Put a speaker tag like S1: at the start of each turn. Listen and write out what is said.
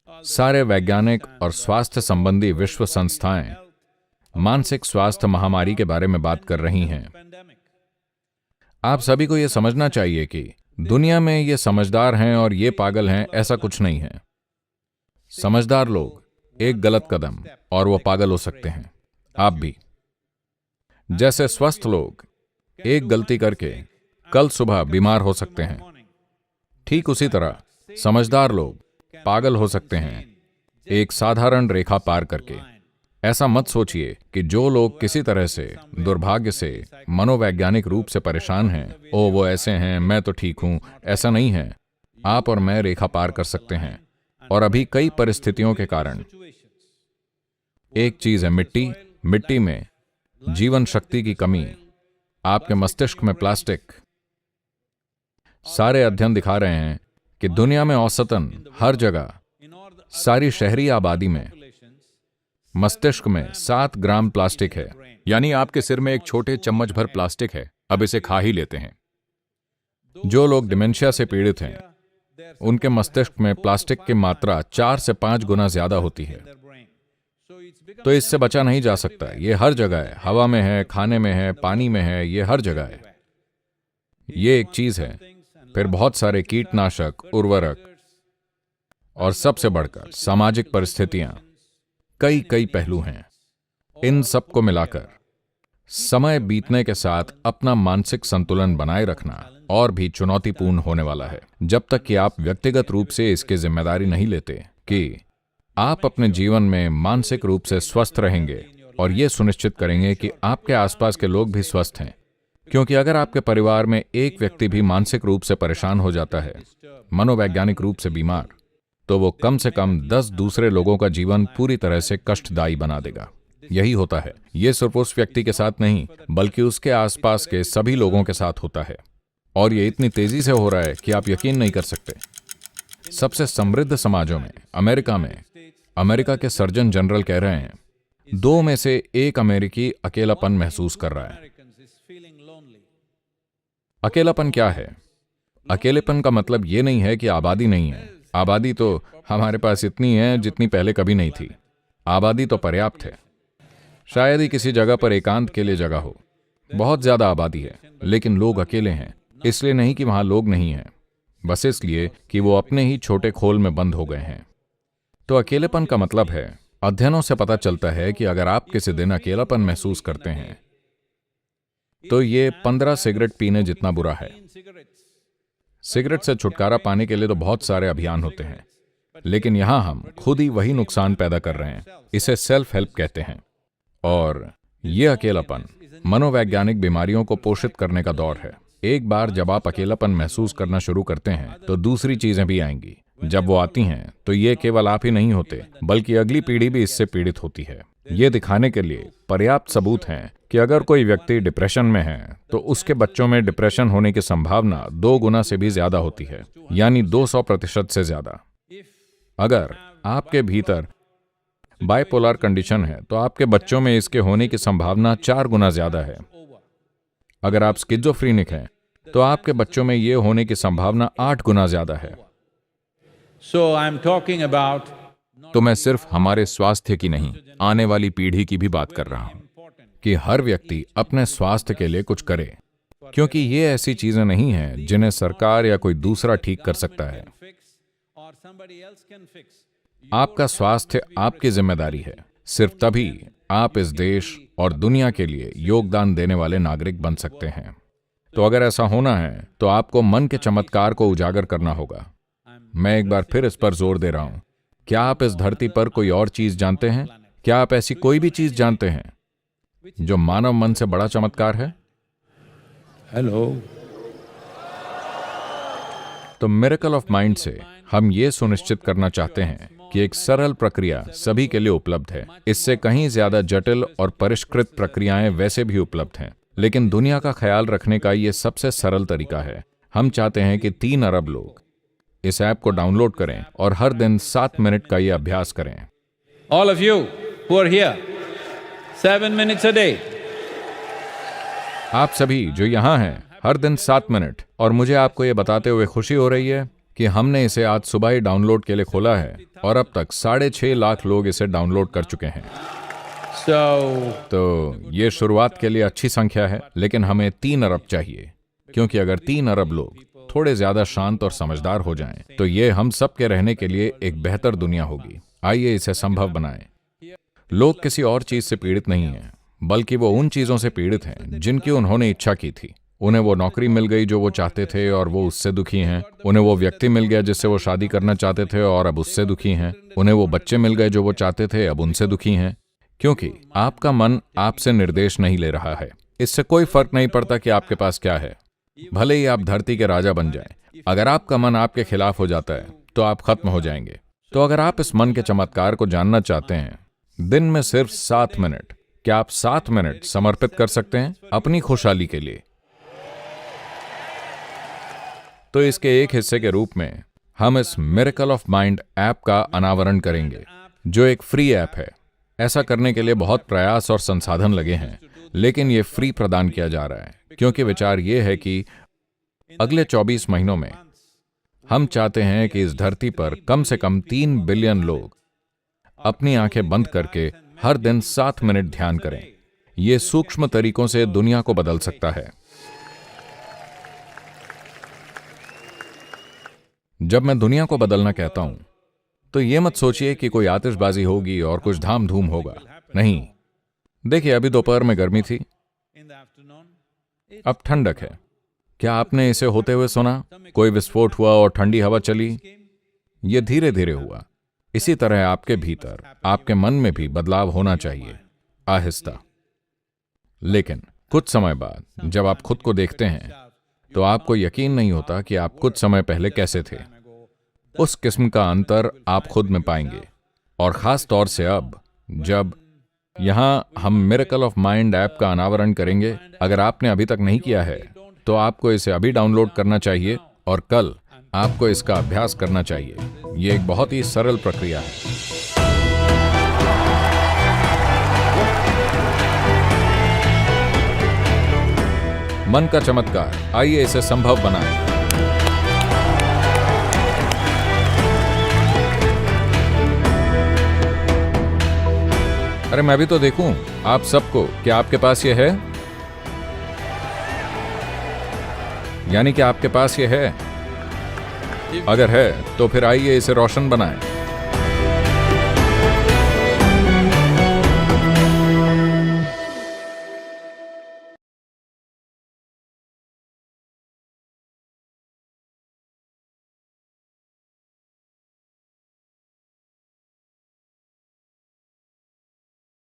S1: सारे वैज्ञानिक और स्वास्थ्य संबंधी विश्व संस्थाएं मानसिक स्वास्थ्य महामारी के बारे में बात कर रही हैं। आप सभी को यह समझना चाहिए कि दुनिया में ये समझदार हैं और ये पागल हैं, ऐसा कुछ नहीं है। समझदार लोग एक गलत कदम और वो पागल हो सकते हैं। आप भी। जैसे स्वस्थ लोग एक गलती करके कल सुबह बीमार हो सकते हैं, ठीक उसी तरह समझदार लोग पागल हो सकते हैं एक साधारण रेखा पार करके। ऐसा मत सोचिए कि जो लोग किसी तरह से दुर्भाग्य से मनोवैज्ञानिक रूप से परेशान हैं, ओ वो ऐसे हैं, मैं तो ठीक हूं। ऐसा नहीं है। आप और मैं रेखा पार कर सकते हैं। और अभी कई परिस्थितियों के कारण एक चीज है मिट्टी। मिट्टी में जीवन शक्ति की कमी, आपके मस्तिष्क में प्लास्टिक। सारे अध्ययन दिखा रहे हैं कि दुनिया में औसतन हर जगह, सारी शहरी आबादी में मस्तिष्क में 7 ग्राम प्लास्टिक है।
S2: यानी आपके सिर में एक छोटे चम्मच भर प्लास्टिक है, अब इसे खा ही लेते हैं।
S1: जो लोग डिमेंशिया से पीड़ित हैं, उनके मस्तिष्क में प्लास्टिक की मात्रा 4 से 5 गुना ज्यादा होती है। तो इससे बचा नहीं जा सकता। ये हर जगह है, हवा में है, खाने में है, पानी में है, ये हर जगह है। ये एक चीज है। फिर बहुत सारे कीटनाशक, उर्वरक और सबसे बढ़कर सामाजिक परिस्थितियां, कई पहलू हैं। इन सबको मिलाकर समय बीतने के साथ अपना मानसिक संतुलन बनाए रखना और भी चुनौतीपूर्ण होने वाला है, जब तक कि आप व्यक्तिगत रूप से इसकी जिम्मेदारी नहीं लेते कि आप अपने जीवन में मानसिक रूप से स्वस्थ रहेंगे और ये सुनिश्चित करेंगे कि आपके आसपास के लोग भी स्वस्थ हैं। क्योंकि अगर आपके परिवार में एक व्यक्ति भी मानसिक रूप से परेशान हो जाता है, मनोवैज्ञानिक रूप से बीमार, तो वो कम से कम 10 दूसरे लोगों का जीवन पूरी तरह से कष्टदायी बना देगा। यही होता है। ये सिर्फ उस व्यक्ति के साथ नहीं, बल्कि उसके आसपास के सभी लोगों के साथ होता है। और ये इतनी तेजी से हो रहा है कि आप यकीन नहीं कर सकते। सबसे समृद्ध समाजों में, अमेरिका के सर्जन जनरल कह रहे हैं, 2 में से 1 अमेरिकी अकेलापन महसूस कर रहा है। अकेलापन क्या है? अकेलेपन का मतलब ये नहीं है कि आबादी नहीं है। आबादी तो हमारे पास इतनी है जितनी पहले कभी नहीं थी। आबादी तो पर्याप्त है। शायद ही किसी जगह पर एकांत के लिए जगह हो। बहुत ज्यादा आबादी है, लेकिन लोग अकेले हैं। इसलिए नहीं कि वहां लोग नहीं हैं, बस इसलिए कि वो अपने ही छोटे खोल में बंद हो गए हैं। तो अकेलेपन का मतलब है, अध्ययनों से पता चलता है कि अगर आप किसी दिन अकेलापन महसूस करते हैं तो ये 15 सिगरेट पीने जितना बुरा है। सिगरेट से छुटकारा पाने के लिए तो बहुत सारे अभियान होते हैं, लेकिन यहां हम खुद ही वही नुकसान पैदा कर रहे हैं। इसे सेल्फ हेल्प कहते हैं। और ये अकेलापन मनोवैज्ञानिक बीमारियों को पोषित करने का दौर है। एक बार जब आप अकेलापन महसूस करना शुरू करते हैं तो दूसरी चीजें भी आएंगी। जब वो आती हैं तो ये केवल आप ही नहीं होते, बल्कि अगली पीढ़ी भी इससे पीड़ित होती है। ये दिखाने के लिए पर्याप्त सबूत हैं कि अगर कोई व्यक्ति डिप्रेशन में है तो उसके बच्चों में डिप्रेशन होने की संभावना 2 गुना से भी ज्यादा होती है, यानी 200% से ज्यादा। अगर आपके भीतर बाइपोलर कंडीशन है तो आपके बच्चों में इसके होने की संभावना 4 गुना ज्यादा है। अगर आप स्किज़ोफ्रेनिक हैं तो आपके बच्चों में यह होने की संभावना 8 गुना ज्यादा है।
S2: तो मैं सिर्फ हमारे स्वास्थ्य की नहीं, आने वाली पीढ़ी की भी बात कर रहा हूं
S1: कि हर व्यक्ति अपने स्वास्थ्य के लिए कुछ करे, क्योंकि ये ऐसी चीजें नहीं हैं जिन्हें सरकार या कोई दूसरा ठीक कर सकता है। आपका स्वास्थ्य आपकी जिम्मेदारी है। सिर्फ तभी आप इस देश और दुनिया के लिए योगदान देने वाले नागरिक बन सकते हैं। तो अगर ऐसा होना है तो आपको मन के चमत्कार को उजागर करना होगा। मैं एक बार फिर इस पर जोर दे रहा हूं। क्या आप इस धरती पर कोई और चीज जानते हैं? क्या आप ऐसी कोई भी चीज जानते हैं जो मानव मन से बड़ा चमत्कार है?
S3: हेलो।
S1: तो मिरेकल ऑफ माइंड से हम ये सुनिश्चित करना चाहते हैं कि एक सरल प्रक्रिया सभी के लिए उपलब्ध है। इससे कहीं ज्यादा जटिल और परिष्कृत प्रक्रियाएं वैसे भी उपलब्ध हैं, लेकिन दुनिया का ख्याल रखने का ये सबसे सरल तरीका है। हम चाहते हैं कि 3 अरब लोग इस ऐप को डाउनलोड करें और हर दिन 7 मिनट का ये अभ्यास करें।
S3: All of you who are here, 7 minutes a day.
S1: आप सभी जो यहां हैं, हर दिन 7 मिनट। और मुझे आपको ये बताते हुए खुशी हो रही है कि हमने इसे आज सुबह ही डाउनलोड के लिए खोला है और अब तक 6.5 लाख लोग इसे डाउनलोड कर चुके हैं।
S3: So,
S1: तो ये शुरुआत के लिए अच्छी संख्या है, लेकिन हमें 3 अरब चाहिए, क्योंकि अगर 3 अरब लोग थोड़े ज्यादा शांत और समझदार हो जाएं, तो ये हम सब के रहने के लिए एक बेहतर दुनिया होगी। आइए इसे संभव बनाएं। लोग किसी और चीज से पीड़ित नहीं हैं, बल्कि वो उन चीजों से पीड़ित हैं जिनकी उन्होंने इच्छा की थी। उन्हें वो नौकरी मिल गई जो वो चाहते थे और वो उससे दुखी हैं। उन्हें वो व्यक्ति मिल गया जिससे वो शादी करना चाहते थे और अब उससे दुखी हैं। उन्हें वो बच्चे मिल गए जो वो चाहते थे, अब उनसे दुखी हैं। क्योंकि आपका मन आपसे निर्देश नहीं ले रहा है। इससे कोई फर्क नहीं पड़ता कि आपके पास क्या है, भले ही आप धरती के राजा बन जाएं। अगर आपका मन आपके खिलाफ हो जाता है तो आप खत्म हो जाएंगे। तो अगर आप इस मन के चमत्कार को जानना चाहते हैं, दिन में सिर्फ 7 मिनट, क्या आप 7 मिनट समर्पित कर सकते हैं अपनी खुशहाली के लिए? तो इसके एक हिस्से के रूप में हम इस मिरेकल ऑफ माइंड ऐप का अनावरण करेंगे, जो एक फ्री ऐप है। ऐसा करने के लिए बहुत प्रयास और संसाधन लगे हैं, लेकिन ये फ्री प्रदान किया जा रहा है, क्योंकि विचार ये है कि अगले 24 महीनों में हम चाहते हैं कि इस धरती पर कम से कम 3 बिलियन लोग अपनी आंखें बंद करके हर दिन 7 मिनट ध्यान करें। ये सूक्ष्म तरीकों से दुनिया को बदल सकता है। जब मैं दुनिया को बदलना कहता हूं, तो ये मत सोचिए कि कोई आतिशबाजी होगी और कुछ धाम धूम होगा। नहीं, देखिए, अभी दोपहर में गर्मी थी, अब ठंडक है। क्या आपने इसे होते हुए सुना? कोई विस्फोट हुआ और ठंडी हवा चली? ये धीरे धीरे हुआ। इसी तरह आपके भीतर, आपके मन में भी बदलाव होना चाहिए, आहिस्ता। लेकिन कुछ समय बाद जब आप खुद को देखते हैं, तो आपको यकीन नहीं होता कि आप कुछ समय पहले कैसे थे। उस किस्म का अंतर आप खुद में पाएंगे। और खास तौर से अब, जब यहां हम मिरेकल ऑफ माइंड ऐप का अनावरण करेंगे। अगर आपने अभी तक नहीं किया है, तो आपको इसे अभी डाउनलोड करना चाहिए और कल आपको इसका अभ्यास करना चाहिए। यह एक बहुत ही सरल प्रक्रिया है। मन का चमत्कार, आइए इसे संभव बनाएं। अरे मैं भी तो देखूं आप सबको, क्या आपके पास ये है? यानी कि आपके पास ये है? अगर है तो फिर आइए इसे रोशन बनाएं।